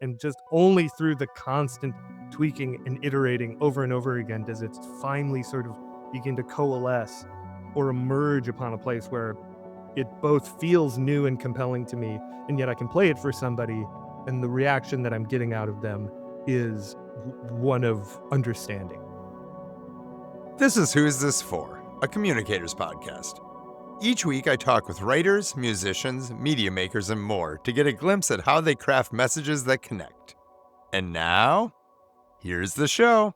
And just only through the constant tweaking and iterating over and over again does it finally sort of begin to coalesce or emerge upon a place where it both feels new and compelling to me, and yet I can play it for somebody, and the reaction that I'm getting out of them is one of understanding. This is Who's This For, a communicators podcast. Each week I talk with writers, musicians, media makers, and more to get a glimpse at how they craft messages that connect. And now, here's the show.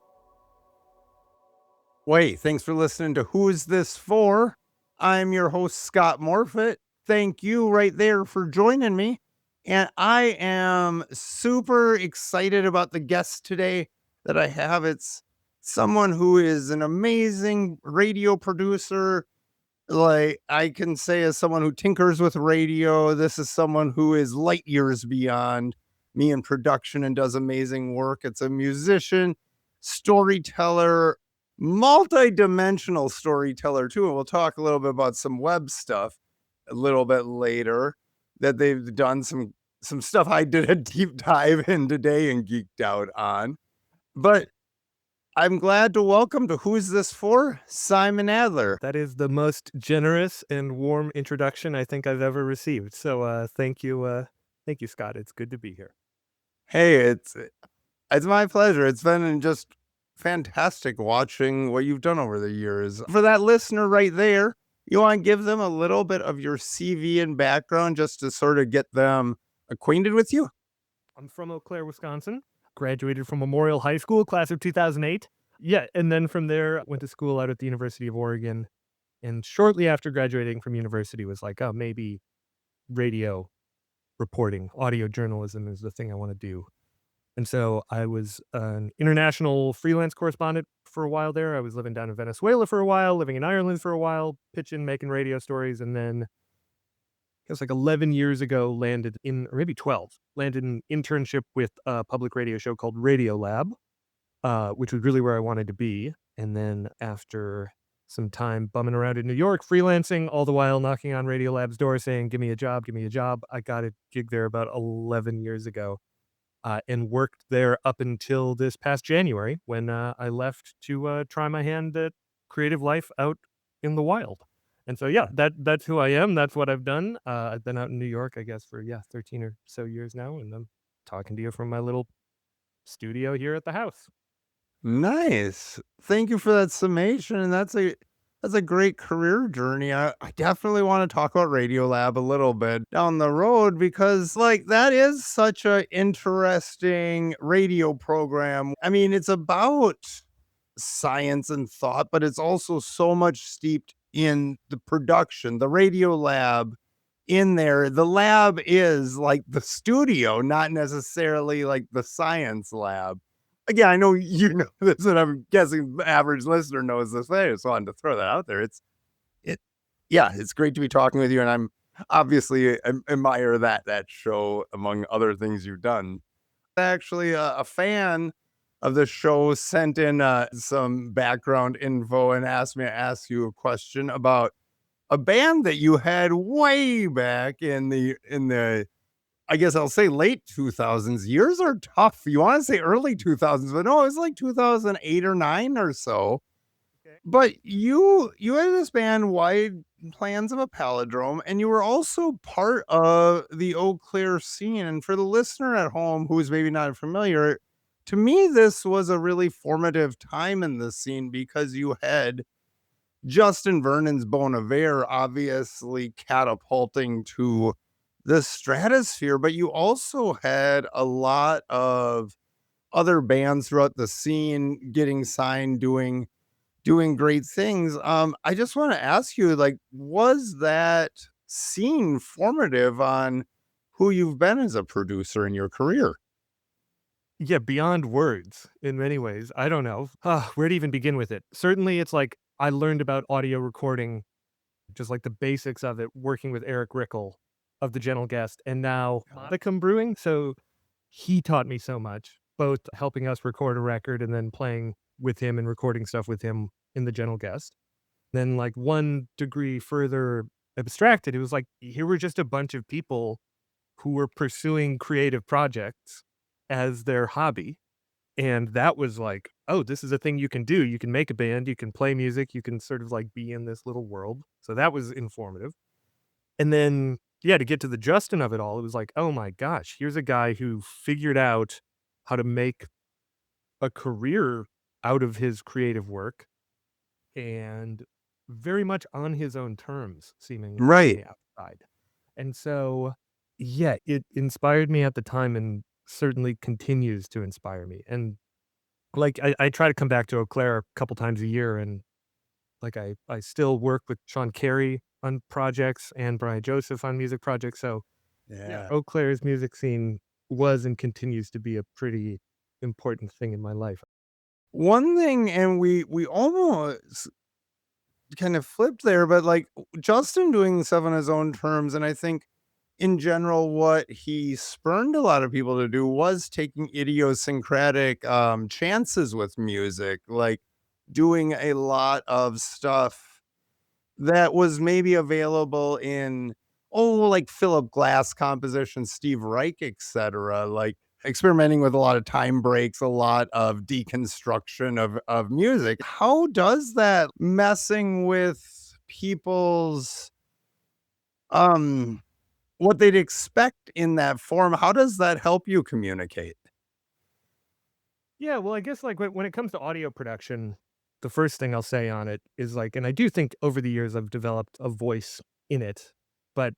Wait, thanks for listening to Who's This For? I'm your host, Scott Morfitt. Thank you right there for joining me. And I am super excited about the guest today that I have. It's someone who is an amazing radio producer. Like I can say, as someone who tinkers with radio, this is someone who is light years beyond me in production and does amazing work. It's a musician, storyteller, multi-dimensional storyteller too. And we'll talk a little bit about some web stuff a little bit later, that they've done some stuff I did a deep dive in today and geeked out on. But I'm glad to welcome to Who's This For? Simon Adler. That is the most generous and warm introduction I think I've ever received. So thank you, Scott. It's good to be here. Hey, it's my pleasure. It's been just fantastic watching what you've done over the years. For that listener right there, you want to give them a little bit of your CV and background just to sort of get them acquainted with you? I'm from Eau Claire, Wisconsin. Graduated from Memorial High School, class of 2008. Yeah, and then from there, went to school out at the University of Oregon. And shortly after graduating from university was like, oh, maybe radio reporting, audio journalism is the thing I want to do. And so I was an international freelance correspondent for a while there. I was living down in Venezuela for a while, living in Ireland for a while, pitching, making radio stories. And then it was like 11 years ago, landed in, or maybe 12, landed an internship with a public radio show called Radiolab, which was really where I wanted to be. And then after some time bumming around in New York, freelancing, all the while knocking on Radiolab's door saying, give me a job, I got a gig there about 11 years ago. And worked there up until this past January when I left to try my hand at creative life out in the wild. And so, yeah, that's who I am. That's what I've done. I've been out in New York, I guess, for, 13 or so years now. And I'm talking to you from my little studio here at the house. Nice. Thank you for that summation. And that's a great career journey. I definitely want to talk about Radiolab a little bit down the road because like that is such an interesting radio program. I mean, it's about science and thought, but it's also so much steeped in the production, the Radiolab in there. The lab is like the studio, not necessarily like the science lab. Again, I know you know this, and I'm guessing the average listener knows this. I just wanted to throw that out there. It's great to be talking with you, and I'm obviously admire that show among other things you've done. Actually, a fan of the show sent in some background info and asked me to ask you a question about a band that you had way back in the I guess I'll say late 2000s. Years are tough. You want to say early 2000s, but no, it was like 2008 or 9 or so. Okay. But you had this band, Wide Plans of a Palindrome, and you were also part of the Eau Claire scene. And for the listener at home who's maybe not familiar, to me, this was a really formative time in the scene because you had Justin Vernon's Bon Iver obviously catapulting to the stratosphere, but you also had a lot of other bands throughout the scene getting signed, doing great things. I just want to ask you, like, was that scene formative on who you've been as a producer in your career? Yeah, beyond words in many ways. I don't know. Where to even begin with it? Certainly, it's like I learned about audio recording, just like the basics of it, working with Eric Rickel of The Gentle Guest, and now Modicum Brewing. So he taught me so much, both helping us record a record and then playing with him and recording stuff with him in The Gentle Guest. Then, like, one degree further abstracted, it was like here were just a bunch of people who were pursuing creative projects as their hobby. And that was like, "Oh, this is a thing you can do. You can make a band, you can play music, you can sort of, like, be in this little world." So that was informative. And then, yeah, to get to the Justin of it all, it was like, "Oh my gosh, here's a guy who figured out how to make a career out of his creative work, and very much on his own terms, seemingly from Right. the outside." And so, yeah, it inspired me at the time and certainly continues to inspire me. And like, I try to come back to Eau Claire a couple times a year, and, like, I still work with Sean Carey on projects and Brian Joseph on music projects, so, yeah, Yeah. Eau Claire's music scene was and continues to be a pretty important thing in my life. One thing, and we almost kind of flipped there, but like Justin doing stuff on his own terms, and I think in general, what he spurned a lot of people to do was taking idiosyncratic chances with music, like doing a lot of stuff that was maybe available in, oh, like Philip Glass compositions, Steve Reich, etc. Like experimenting with a lot of time breaks, a lot of deconstruction of music. How does that messing with people's um what they'd expect in that form, how does that help you communicate? Yeah, well, I guess, like, when it comes to audio production, the first thing I'll say on it is, like, and I do think over the years I've developed a voice in it, but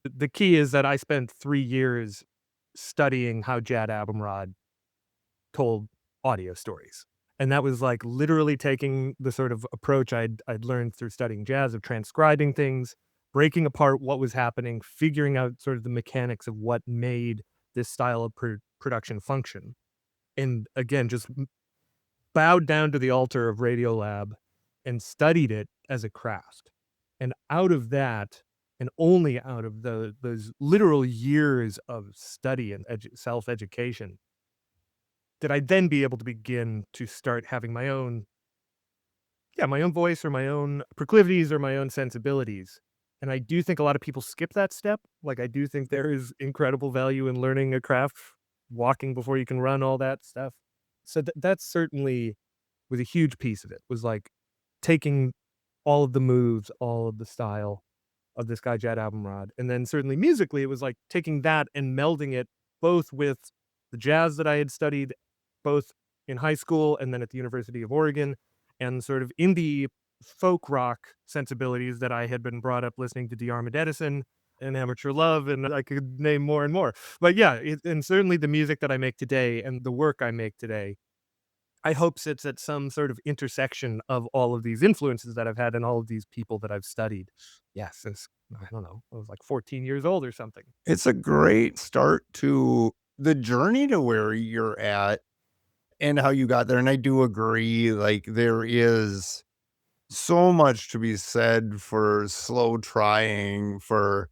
the key is that I spent 3 years studying how Jad Abumrad told audio stories. And that was, like, literally taking the sort of approach I'd learned through studying jazz of transcribing things, breaking apart what was happening, figuring out sort of the mechanics of what made this style of production function. And again, just bowed down to the altar of Radiolab and studied it as a craft. And out of that, and only out of those literal years of study and self-education, did I then be able to begin to start having my own, yeah, my own voice or my own proclivities or my own sensibilities. And I do think a lot of people skip that step. Like, I do think there is incredible value in learning a craft, walking before you can run, all that stuff. So that's certainly was a huge piece of it, was like taking all of the moves, all of the style of this guy, Jad Abumrad. And then certainly musically, it was like taking that and melding it both with the jazz that I had studied both in high school and then at the University of Oregon, and sort of indie folk rock sensibilities that I had been brought up listening to DeArmond Edison and Amateur Love, and I could name more and more. But yeah, and certainly the music that I make today and the work I make today, I hope sits at some sort of intersection of all of these influences that I've had and all of these people that I've studied. Yeah, since I don't know, I was like 14 years old or something. It's a great start to the journey to where you're at and how you got there, and I do agree, like, there is so much to be said for slow trying, for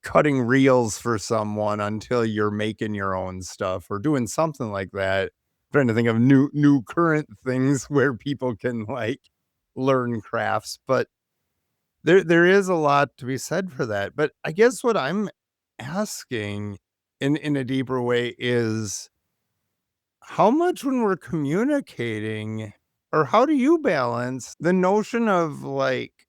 cutting reels for someone until you're making your own stuff or doing something like that. Trying to think of new current things where people can, like, learn crafts, but there is a lot to be said for that. But I guess what I'm asking in a deeper way is how much when we're communicating, or how do you balance the notion of, like,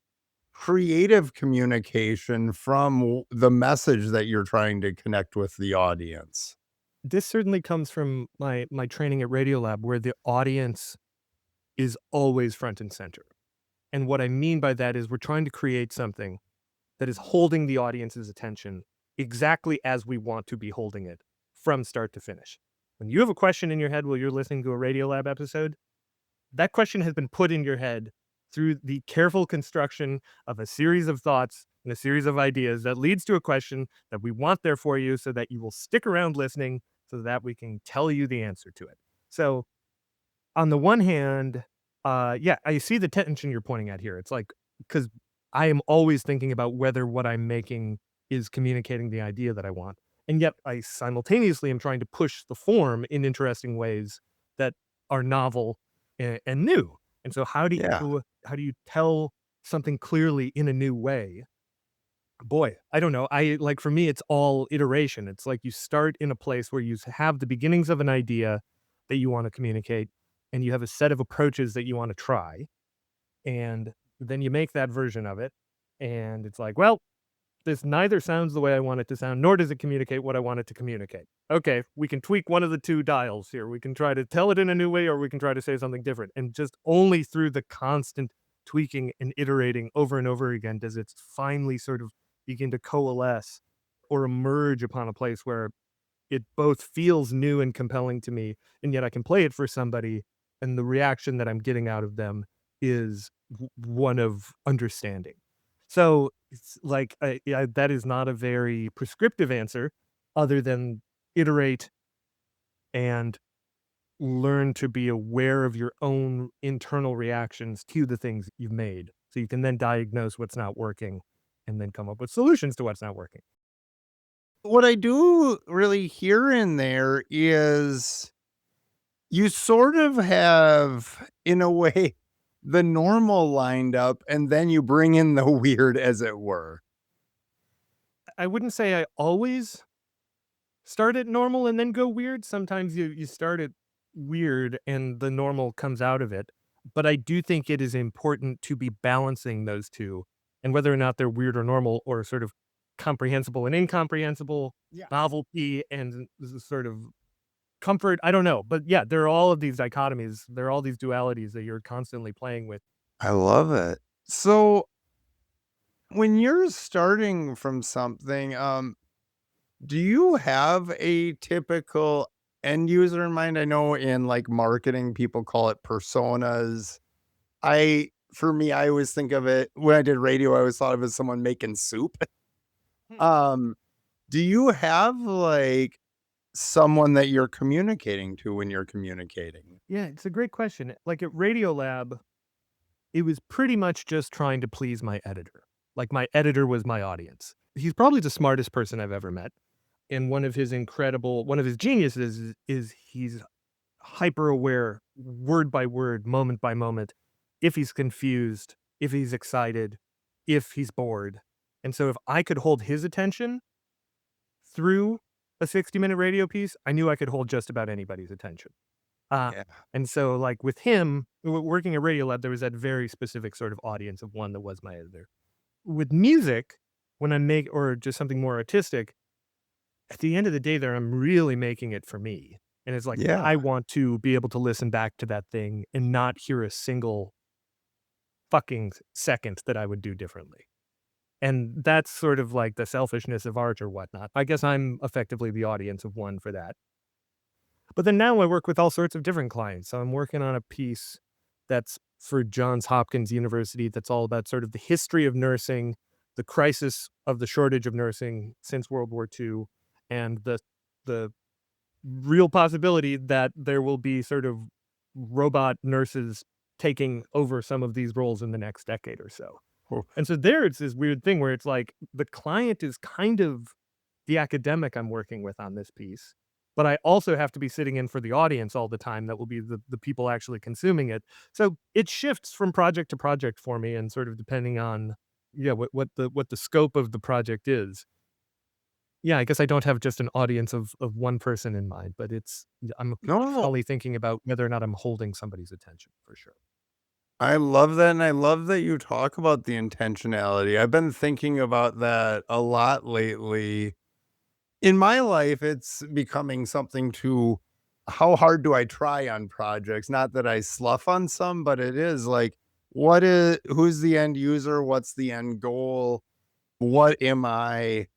creative communication from the message that you're trying to connect with the audience? This certainly comes from my training at Radiolab, where the audience is always front and center. And what I mean by that is we're trying to create something that is holding the audience's attention exactly as we want to be holding it from start to finish. When you have a question in your head while you're listening to a Radiolab episode, that question has been put in your head through the careful construction of a series of thoughts and a series of ideas that leads to a question that we want there for you so that you will stick around listening so that we can tell you the answer to it. So, on the one hand, yeah, I see the tension you're pointing at here. It's like, because I am always thinking about whether what I'm making is communicating the idea that I want. And yet I simultaneously am trying to push the form in interesting ways that are novel and new. And so Yeah. how do you tell something clearly in a new way Boy, I don't know. I like for me, it's all iteration. It's like you start in a place where you have the beginnings of an idea that you want to communicate, and you have a set of approaches that you want to try, and then you make that version of it, and it's like, well, this neither sounds the way I want it to sound, nor does it communicate what I want it to communicate. Okay, we can tweak one of the two dials here. We can try to tell it in a new way, or we can try to say something different. And just only through the constant tweaking and iterating over and over again does it finally sort of begin to coalesce or emerge upon a place where it both feels new and compelling to me, and yet I can play it for somebody, and the reaction that I'm getting out of them is one of understanding. So it's like, yeah, that is not a very prescriptive answer, other than iterate and learn to be aware of your own internal reactions to the things you've made, so you can then diagnose what's not working, and then come up with solutions to what's not working. What I do really hear in there is you sort of have, in a way, the normal lined up, and then you bring in the weird, as it were. I wouldn't say I always start at normal and then go weird. Sometimes you start at weird and the normal comes out of it. But I do think it is important to be balancing those two, and whether or not they're weird or normal, or sort of comprehensible and incomprehensible, Yeah. novelty and sort of comfort. I don't know. But yeah, there are all of these dichotomies. There are all these dualities that you're constantly playing with. I love it. So, when you're starting from something, do you have a typical end user in mind? I know in, like, marketing, people call it personas. For me, I always think of it when I did radio, I always thought of it as someone making soup. Hmm. Um, do you have, like, someone that you're communicating to when you're communicating? Yeah, it's a great question. Like at Radiolab, it was pretty much just trying to please my editor. Like, my editor was my audience. He's probably the smartest person I've ever met, and one of his geniuses is he's hyper aware, word by word, moment by moment, if he's confused, if he's excited, if he's bored. And so if I could hold his attention through a 60-minute radio piece, I knew I could hold just about anybody's attention. Uh, Yeah. and so, like, with him, working at Radiolab, there was that very specific sort of audience of one that was my editor. With music, when I make or just something more artistic, at the end of the day there, I'm really making it for me. And it's like, Yeah. I want to be able to listen back to that thing and not hear a single fucking second that I would do differently. And that's sort of like the selfishness of art or whatnot. I guess I'm effectively the audience of one for that. But then now I work with all sorts of different clients. So I'm working on a piece that's for Johns Hopkins University that's all about sort of the history of nursing, the crisis of the shortage of nursing since World War II, and the real possibility that there will be sort of robot nurses taking over some of these roles in the next decade or so. Oh, And so there it's this weird thing where it's like the client is kind of the academic I'm working with on this piece, but I also have to be sitting in for the audience all the time that will be the people actually consuming it. So it shifts from project to project for me, and sort of depending on, yeah, what the scope of the project is. Yeah, I guess I don't have just an audience of one person in mind, but I'm no, no, no. constantly thinking about whether or not I'm holding somebody's attention for sure. I love that, and I love that you talk about the intentionality. I've been thinking about that a lot lately. In my life, it's becoming something to how hard do I try on projects? Not that I slough on some, but it is like, who's the end user? What's the end goal? What am I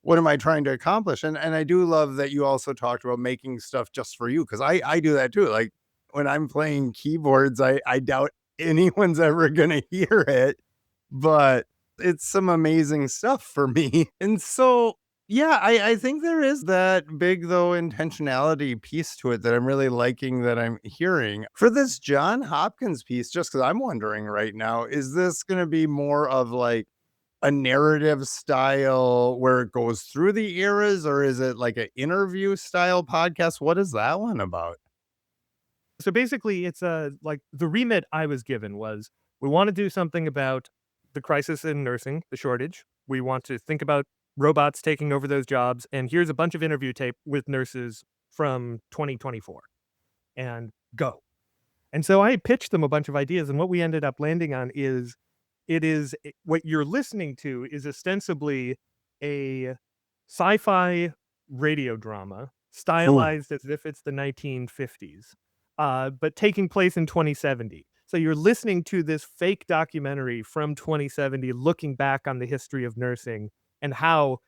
what am I trying to accomplish? And I do love that you also talked about making stuff just for you, because I do that too. Like when I'm playing keyboards, I doubt anyone's ever gonna hear it, but it's some amazing stuff for me. And so yeah, I think there is that big though intentionality piece to it that I'm really liking that I'm hearing. For this John Hopkins piece, just because I'm wondering right now, is this gonna be more of like a narrative style where it goes through the eras, or is it like an interview style podcast? What is that one about? So basically, it's like the remit I was given was we want to do something about the crisis in nursing, the shortage. We want to think about robots taking over those jobs. And here's a bunch of interview tape with nurses from 2024 and go. And so I pitched them a bunch of ideas. And what we ended up landing on is what you're listening to is ostensibly a sci-fi radio drama Ooh. stylized as if it's the 1950s, but taking place in 2070. So you're listening to this fake documentary from 2070, looking back on the history of nursing and how,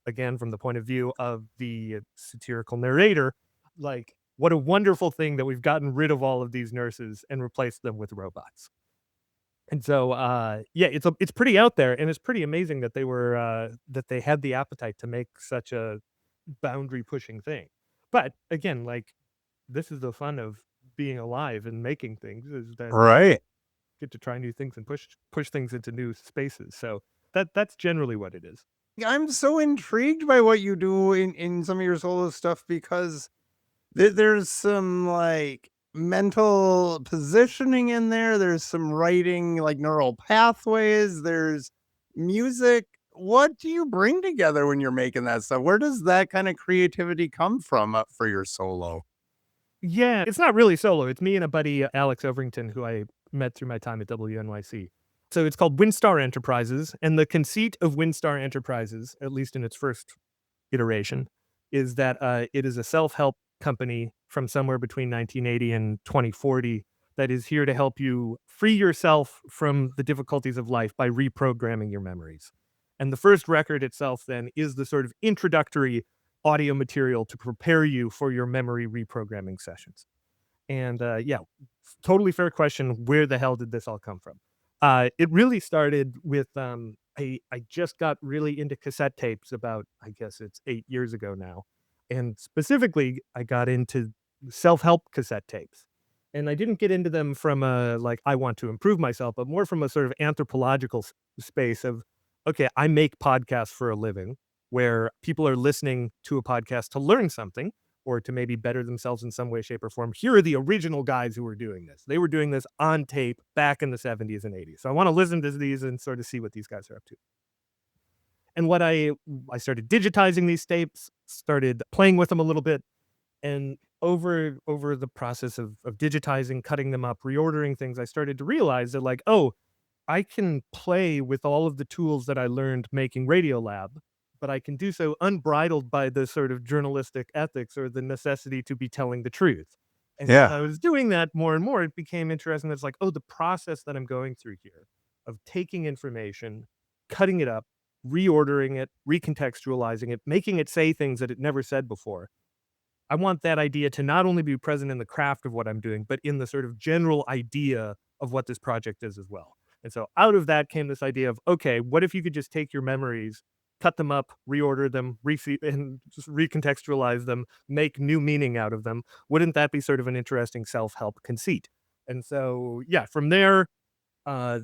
again, from the point of view of the satirical narrator, like what a wonderful thing that we've gotten rid of all of these nurses and replaced them with robots. And so, yeah, it's pretty out there, and it's pretty amazing that that they had the appetite to make such a boundary pushing thing. But again, like, this is the fun of being alive and making things, is that Right. get to try new things and push things into new spaces. So that's generally what it is. I'm so intrigued by what you do in some of your solo stuff because there's some, like, mental positioning in there, there's some writing, like, neural pathways, there's music. What do you bring together when you're making that stuff? Where does that kinda creativity come from, for your solo? Yeah, it's not really solo. It's me and a buddy, Alex Overington, who I met through my time at WNYC. So it's called Windstar Enterprises, and the conceit of Windstar Enterprises, at least in its first iteration, is that it is a self-help company from somewhere between 1980 and 2040 that is here to help you free yourself from the difficulties of life by reprogramming your memories. And the first record itself then is the sort of introductory audio material to prepare you for your memory reprogramming sessions. And yeah, totally fair question. Where the hell did this all come from? It really started with I just got really into cassette tapes about, I guess it's 8 years ago now, and specifically I got into self help cassette tapes. And I didn't get into them from a like I want to improve myself, but more from a sort of anthropological space of okay, I make podcasts for a living, where people are listening to a podcast to learn something or to maybe better themselves in some way, shape, or form. Here are the original guys who were doing this. They were doing this on tape back in the 70s and 80s. So I want to listen to these and sort of see what these guys are up to. And what I started digitizing these tapes, started playing with them a little bit, and over the process of digitizing, cutting them up, reordering things, I started to realize that like, oh, I can play with all of the tools that I learned making Radiolab, but I can do so unbridled by the sort of journalistic ethics or the necessity to be telling the truth. And as Yeah. I was doing that more and more, it became interesting. It's like, oh, the process that I'm going through here of taking information, cutting it up, reordering it, recontextualizing it, making it say things that it never said before. I want that idea to not only be present in the craft of what I'm doing, but in the sort of general idea of what this project is as well. And so out of that came this idea of, okay, what if you could just take your memories, cut them up, reorder them, and just recontextualize them, make new meaning out of them? Wouldn't that be sort of an interesting self-help conceit? And so, yeah, from there, uh,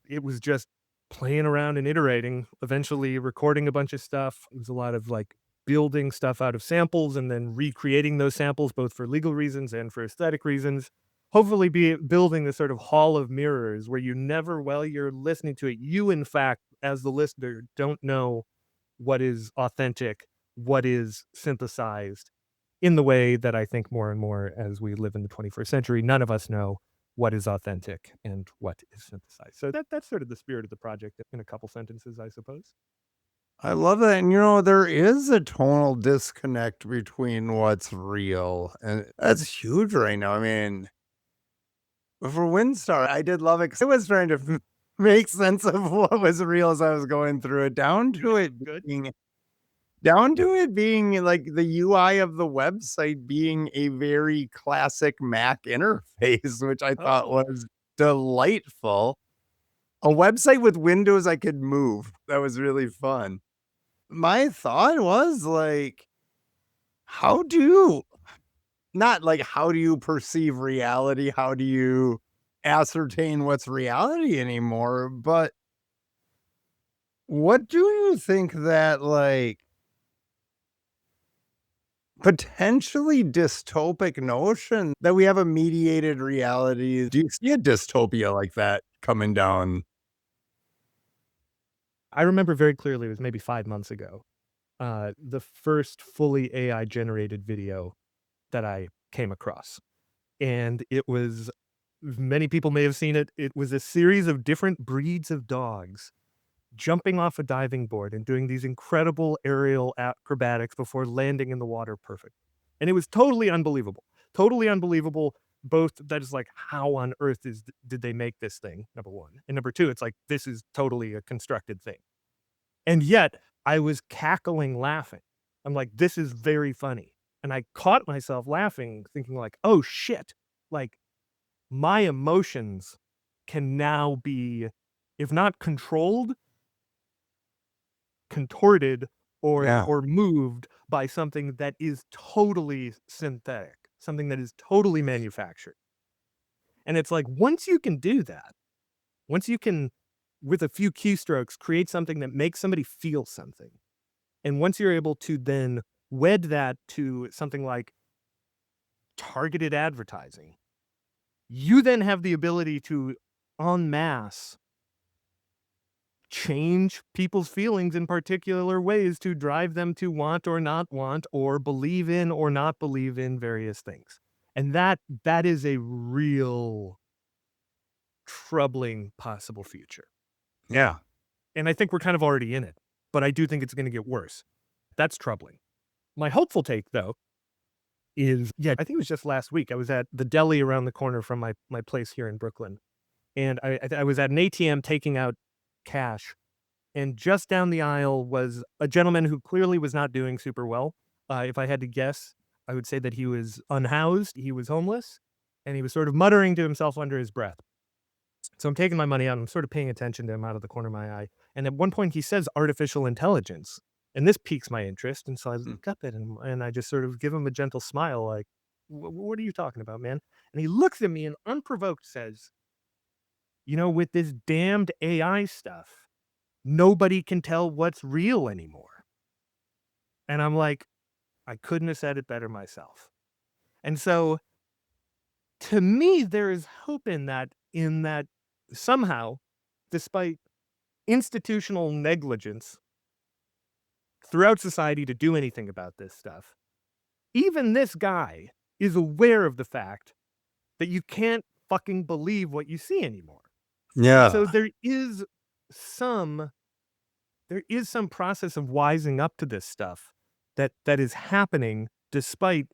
it was just playing around and iterating, eventually recording a bunch of stuff. It was a lot of like building stuff out of samples and then recreating those samples, both for legal reasons and for aesthetic reasons. Hopefully, be building this sort of hall of mirrors where you never, while you're listening to it, you, in fact, as the listener, don't know what is authentic, what is synthesized, in the way that I think more and more as we live in the 21st century, none of us know what is authentic and what is synthesized. So that's sort of the spirit of the project in a couple sentences, I suppose. I love that, and, there is a tonal disconnect between what's real, and that's huge right now. I mean, for Windstar, I did love it 'cause I was trying to make sense of what was real as I was going through it, Good. down to it being, like, the UI of the website being a very classic Mac interface, which I thought Oh, was delightful. A website with windows I could move. That was really fun. My thought was, like, how do you not like, how do you perceive reality? How do you ascertain what's reality anymore? But what do you think that, like, potentially dystopic notion that we have a mediated reality? Do you see a dystopia like that coming down? I remember very clearly, it was maybe 5 months ago, the first fully AI generated video that I came across. And it was, many people may have seen it. It was a series of different breeds of dogs jumping off a diving board and doing these incredible aerial acrobatics before landing in the water perfect. And it was totally unbelievable. Totally unbelievable. Both that is like, how on earth did they make this thing? Number one. And number two, it's like, this is totally a constructed thing. And yet I was cackling laughing. I'm like, this is very funny. And I caught myself laughing, thinking like, oh shit. Like, my emotions can now be, if not controlled, contorted Yeah. or moved by something that is totally synthetic, something that is totally manufactured. And it's like, once you can do that, once you can, with a few keystrokes, create something that makes somebody feel something, and once you're able to then wed that to something like targeted advertising, you then have the ability to en masse change people's feelings in particular ways to drive them to want or not want, or believe in or not believe in various things. And that is a real troubling possible future. Yeah. And I think we're kind of already in it, but I do think it's going to get worse. That's troubling. My hopeful take, though, is, yeah, I think it was just last week. I was at the deli around the corner from my place here in Brooklyn, and I was at an ATM taking out cash, and just down the aisle was a gentleman who clearly was not doing super well. If I had to guess, I would say that he was unhoused, he was homeless, and he was sort of muttering to himself under his breath. So I'm taking my money out, I'm sort of paying attention to him out of the corner of my eye, and at one point he says artificial intelligence, and this piques my interest, and so I Mm. look up at him, and I just sort of give him a gentle smile like, what are you talking about, man?" And he looks at me and unprovoked says, "You know, with this damned AI stuff, nobody can tell what's real anymore." And I'm like, I couldn't have said it better myself. And so, to me, there is hope in that somehow, despite institutional negligence throughout society to do anything about this stuff, even this guy is aware of the fact that you can't fucking believe what you see anymore. Yeah. So some there is some process of wising up to this stuff that is happening despite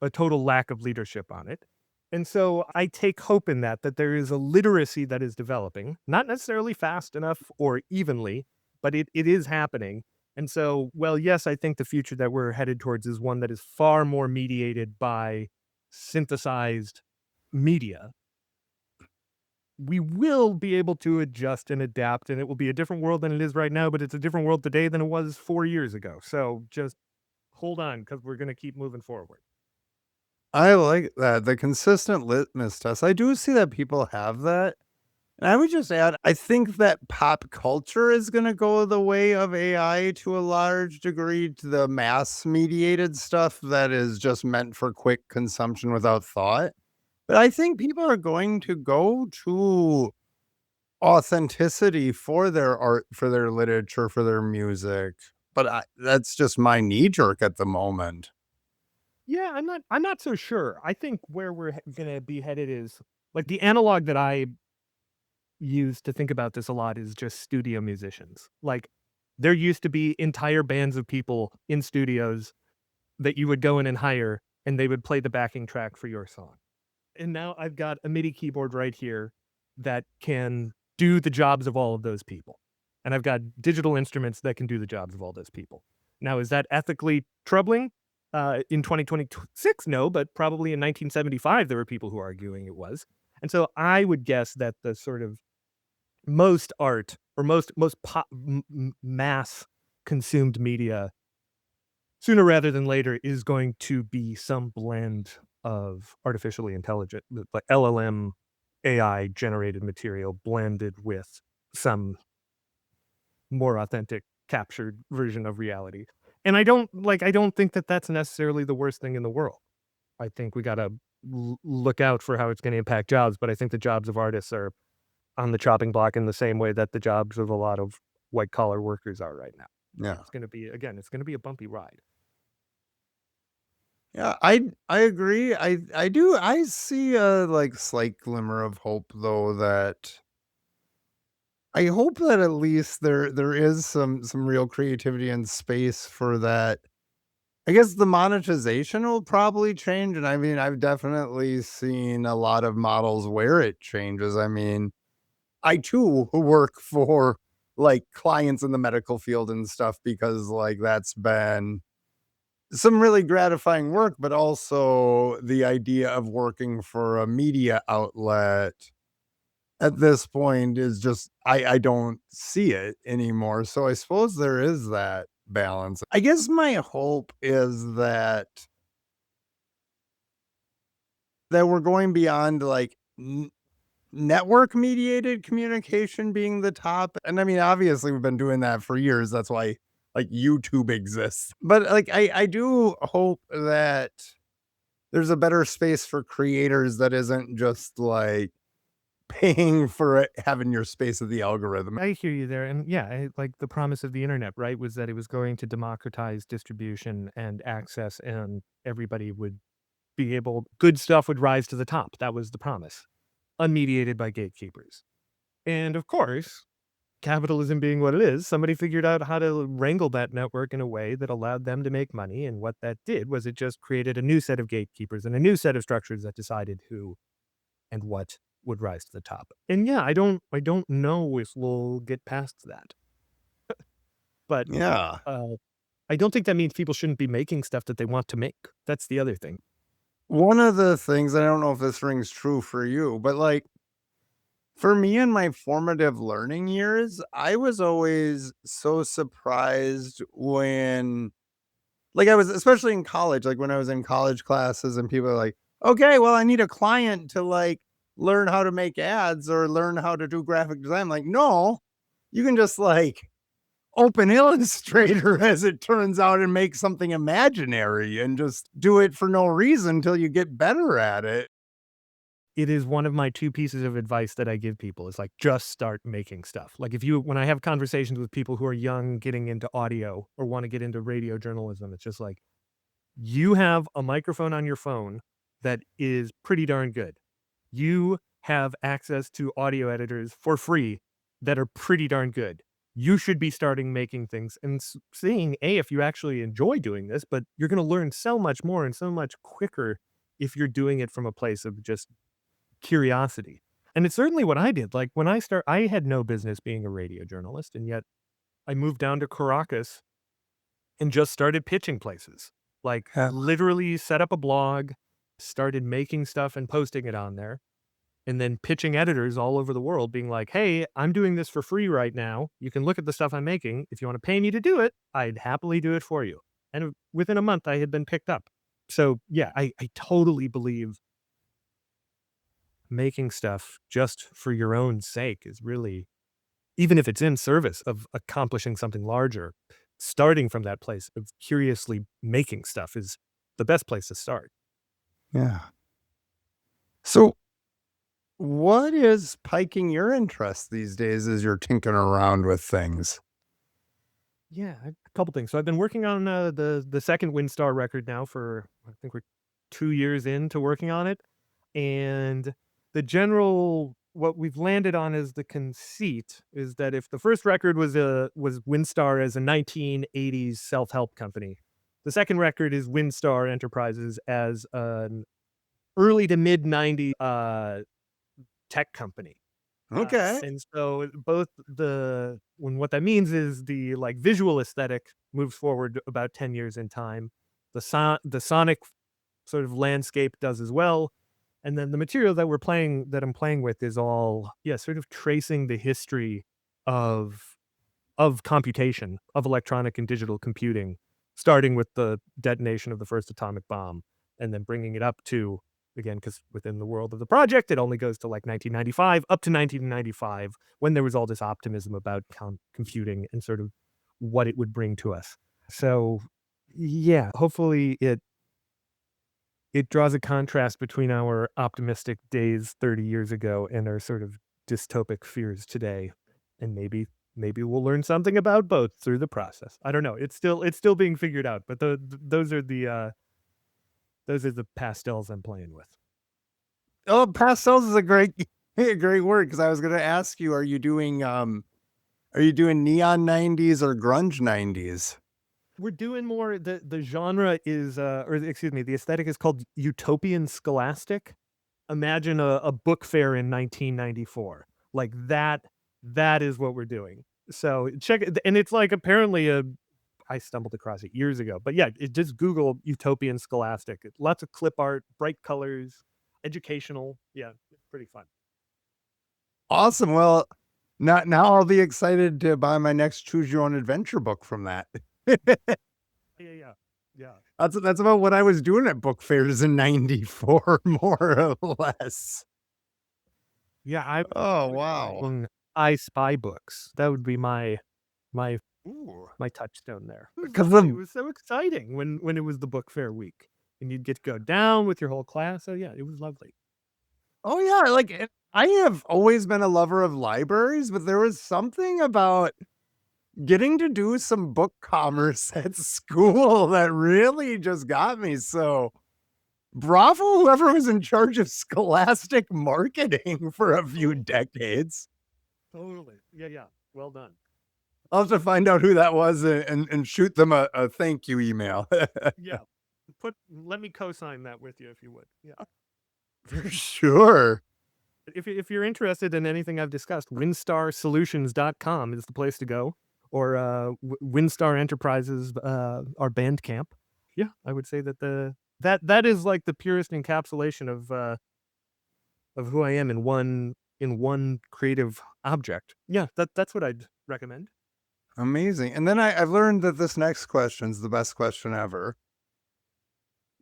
a total lack of leadership on it. And so I take hope in that there is a literacy that is developing, not necessarily fast enough or evenly, but it is happening. And so, well, yes, I think the future that we're headed towards is one that is far more mediated by synthesized media. We will be able to adjust and adapt, and it will be a different world than it is right now, but it's a different world today than it was 4 years ago. So just hold on, because we're gonna keep moving forward. I like that. The consistent litmus test. I do see that people have that. And I would just add, I think that pop culture is going to go the way of AI to a large degree, to the mass mediated stuff that is just meant for quick consumption without thought. But I think people are going to go to authenticity for their art, for their literature, for their music. But that's just my knee jerk at the moment. Yeah, I'm not so sure. I think where we're gonna be headed is, like, the analog that I use to think about this a lot is just studio musicians. Like, there used to be entire bands of people in studios that you would go in and hire, and they would play the backing track for your song. And now I've got a MIDI keyboard right here that can do the jobs of all of those people. And I've got digital instruments that can do the jobs of all those people. Now, is that ethically troubling? In 2026, no, but probably in 1975, there were people who were arguing it was. And so I would guess that the sort of most art or most mass consumed media, sooner rather than later, is going to be some blend of artificially intelligent, like LLM AI generated material blended with some more authentic captured version of reality. And I don't think that that's necessarily the worst thing in the world. I think we got to look out for how it's going to impact jobs, but I think the jobs of artists are on the chopping block in the same way that the jobs of a lot of white collar workers are right now. Yeah. It's going to be, again, it's going to be a bumpy ride. Yeah, I agree. I see a like slight glimmer of hope though that I hope that at least there is some real creativity and space for that. I guess the monetization will probably change, and I mean, I've definitely seen a lot of models where it changes. I mean, I too work for like clients in the medical field and stuff because like that's been some really gratifying work, but also the idea of working for a media outlet at this point is just I don't see it anymore. So I suppose there is that balance. I guess my hope is that we're going beyond like network mediated communication being the top. And I mean, obviously we've been doing that for years. That's why like YouTube exists. But like I do hope that there's a better space for creators that isn't just like paying for it, having your space of the algorithm. I hear you there. And yeah, like the promise of the internet, right, was that it was going to democratize distribution and access, and everybody would be able, good stuff would rise to the top. That was the promise, unmediated by gatekeepers. And of course, capitalism being what it is, somebody figured out how to wrangle that network in a way that allowed them to make money. And what that did was it just created a new set of gatekeepers and a new set of structures that decided who and what would rise to the top. And yeah, I don't know if we'll get past that. But Yeah. uh, I don't think that means people shouldn't be making stuff that they want to make. That's the other thing. One of the things, I don't know if this rings true for you, but like for me in my formative learning years, I was always so surprised when, like, I was, especially in college, like when I was in college classes and people are like, okay, well, I need a client to like learn how to make ads or learn how to do graphic design. I'm like, no, you can just like open Illustrator as it turns out and make something imaginary and just do it for no reason until you get better at it. It is one of my 2 pieces of advice that I give people is, like, just start making stuff. Like, when I have conversations with people who are young getting into audio or wanna get into radio journalism, it's just like, you have a microphone on your phone that is pretty darn good. You have access to audio editors for free that are pretty darn good. You should be starting making things and seeing, A, if you actually enjoy doing this, but you're gonna learn so much more and so much quicker if you're doing it from a place of just curiosity. And it's certainly what I did. Like, I had no business being a radio journalist, and yet I moved down to Caracas and just started pitching places. Like, Yeah. literally set up a blog, started making stuff and posting it on there, and then pitching editors all over the world being like, "Hey, I'm doing this for free right now. You can look at the stuff I'm making. If you wanna pay me to do it, I'd happily do it for you." And within a month, I had been picked up. So, yeah, I totally believe making stuff just for your own sake is really, even if it's in service of accomplishing something larger, starting from that place of curiously making stuff is the best place to start. Yeah. So, what is piquing your interest these days as you're tinkering around with things? Yeah, a couple things. So I've been working on the second Windstar record now for, I think we're 2 years into working on it, and the general, what we've landed on is the conceit is that if the first record was Windstar as a 1980s self-help company, the second record is Windstar Enterprises as an early to mid 90s tech company. Okay. And so both what that means is the, like, visual aesthetic moves forward about 10 years in time. The sonic sort of landscape does as well. And then the material that I'm playing with is all, yeah, sort of tracing the history of computation, of electronic and digital computing, starting with the detonation of the first atomic bomb, and then bringing it up to, again, because within the world of the project, it only goes to like 1995, up to 1995, when there was all this optimism about computing and sort of what it would bring to us. So, yeah, hopefully it draws a contrast between our optimistic days 30 years ago and our sort of dystopic fears today, and maybe we'll learn something about both through the process. I don't know. It's still being figured out, but those are the pastels I'm playing with. Oh, pastels is a great a great word because I was gonna ask you, are you doing neon 90s or grunge 90s? We're doing more. The genre is, or excuse me, the aesthetic is called utopian scholastic. Imagine a book fair in 1994, like that. That is what we're doing. So check it, and it's like apparently a. I stumbled across it years ago, but yeah, just Google utopian scholastic. Lots of clip art, bright colors, educational. Yeah, it's pretty fun. Awesome. Well, now I'll be excited to buy my next choose your own adventure book from that. Yeah, yeah, yeah. That's about what I was doing at book fairs in 94, more or less. Yeah, I Oh, would wow. I Spy books. That would be my Ooh. my touchstone there. It was Because lovely. It the was so exciting when it was the book fair week, and you'd get to go down with your whole class. So yeah, it was lovely. Oh, yeah, like, I have always been a lover of libraries, but there was something about getting to do some book commerce at school that really just got me, so bravo whoever was in charge of scholastic marketing for a few Oh, decades. totally. Yeah, yeah. Well done. I'll have to find out who that was and shoot them a thank you email. Yeah. Let me co-sign that with you if you would. Yeah. For sure. If you're interested in anything I've discussed, winstarsolutions.com is the place to go, or Windstar Enterprises, our Bandcamp. Yeah, I would say that is like the purest encapsulation of who I am in one creative object. Yeah, that's what I'd recommend. Amazing. And then I've learned that this next question's the best question ever.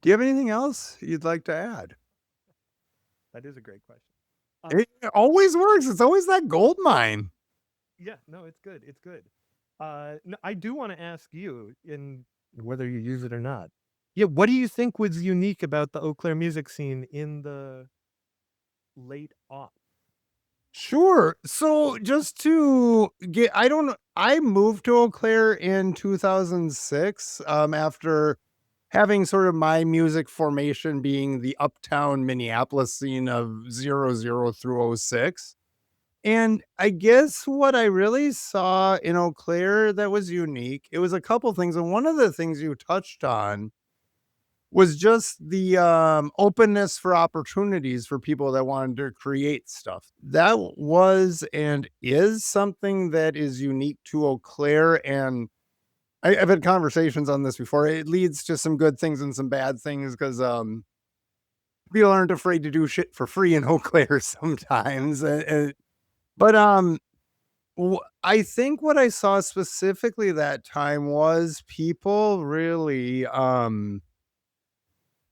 Do you have anything else you'd like to add? That is a great question. It always works. It's always that gold mine. Yeah, no, it's good. It's good. No, I do want to ask you, in whether you use it or not. Yeah, what do you think was unique about the Eau Claire music scene in the late aught? Sure. So just to get, I don't know, I moved to Eau Claire in 2006, after having sort of my music formation being the uptown Minneapolis scene of 00 through '06. And I guess what I really saw in Eau Claire that was unique, it was a couple things. And one of the things you touched on was just the openness for opportunities for people that wanted to create stuff. That was and is something that is unique to Eau Claire. And I've had conversations on this before. It leads to some good things and some bad things because people aren't afraid to do shit for free in Eau Claire sometimes. But I think what I saw specifically that time was people really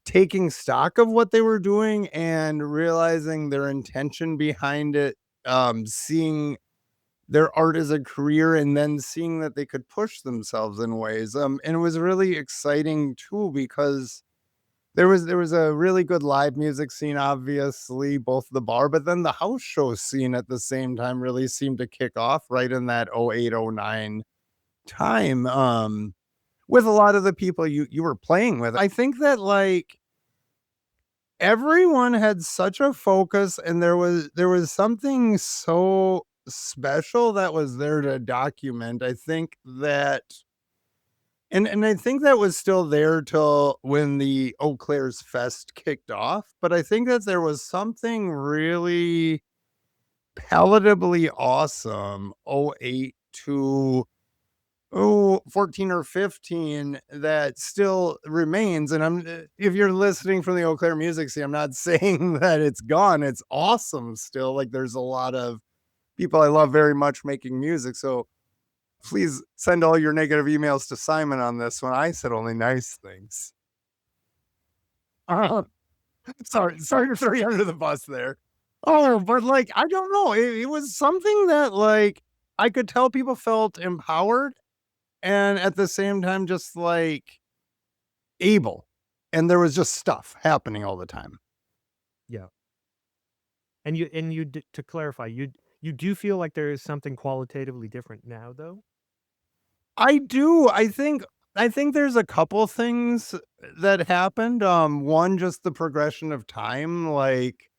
taking stock of what they were doing and realizing their intention behind it, seeing their art as a career and then seeing that they could push themselves in ways. And it was really exciting too because there was a really good live music scene, obviously, both the bar, but then the house show scene at the same time really seemed to kick off right in that '08, '09 time. With a lot of the people you were playing with. I think that like everyone had such a focus and there was something so special that was there to document. I think that and I think that was still there till when the Eau Claire's Fest kicked off, but I think that there was something really palatably awesome '08 to 14 or 15 that still remains. And if you're listening from the Eau Claire music scene, I'm not saying that it's gone. It's awesome still. Like there's a lot of people I love very much making music. So please send all your negative emails to Simon on this one. I said only nice things. Uh, sorry to throw you under the bus there. Oh, but like, I don't know. It was something that like I could tell people felt empowered and at the same time just like able. And there was just stuff happening all the time. Yeah. And to clarify, You do feel like there is something qualitatively different now, though? I do. I think there's a couple things that happened. One, just the progression of time. Like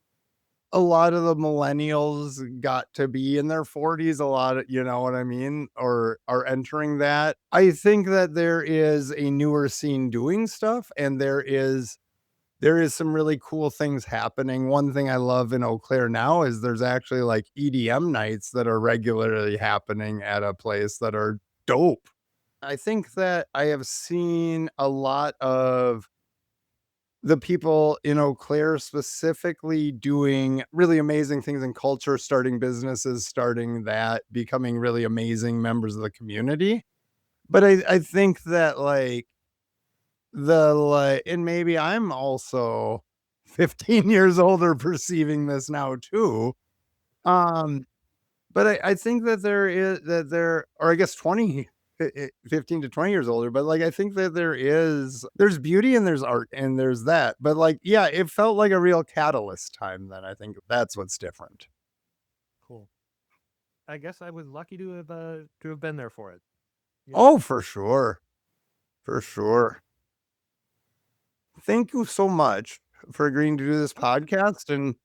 a lot of the millennials got to be in their 40s. A lot of, you know what I mean, or are entering that. I think that there is a newer scene doing stuff, and there is some really cool things happening. One thing I love in Eau Claire now is there's actually like EDM nights that are regularly happening at a place that are dope. I think that I have seen a lot of the people in Eau Claire specifically doing really amazing things in culture, starting businesses, starting that, becoming really amazing members of the community. But I think that and maybe I'm also 15 years older perceiving this now too. Um, but I think that there or I guess 20 15 to 20 years older, but, like, I think that there's beauty and there's art and there's that, but, like, yeah, it felt like a real catalyst time then. I think that's what's different. Cool. I guess I was lucky to have been there for it. Yeah. Oh, for sure, for sure. Thank you so much for agreeing to do this podcast and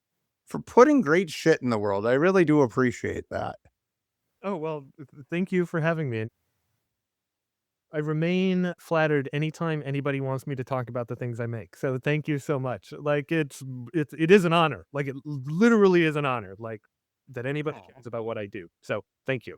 for putting great shit in the world. I really do appreciate that. Oh, well, thank you for having me. I remain flattered anytime anybody wants me to talk about the things I make. So thank you so much. Like it is an honor. Like it literally is an honor. Like that anybody Oh. cares about what I do. So thank you.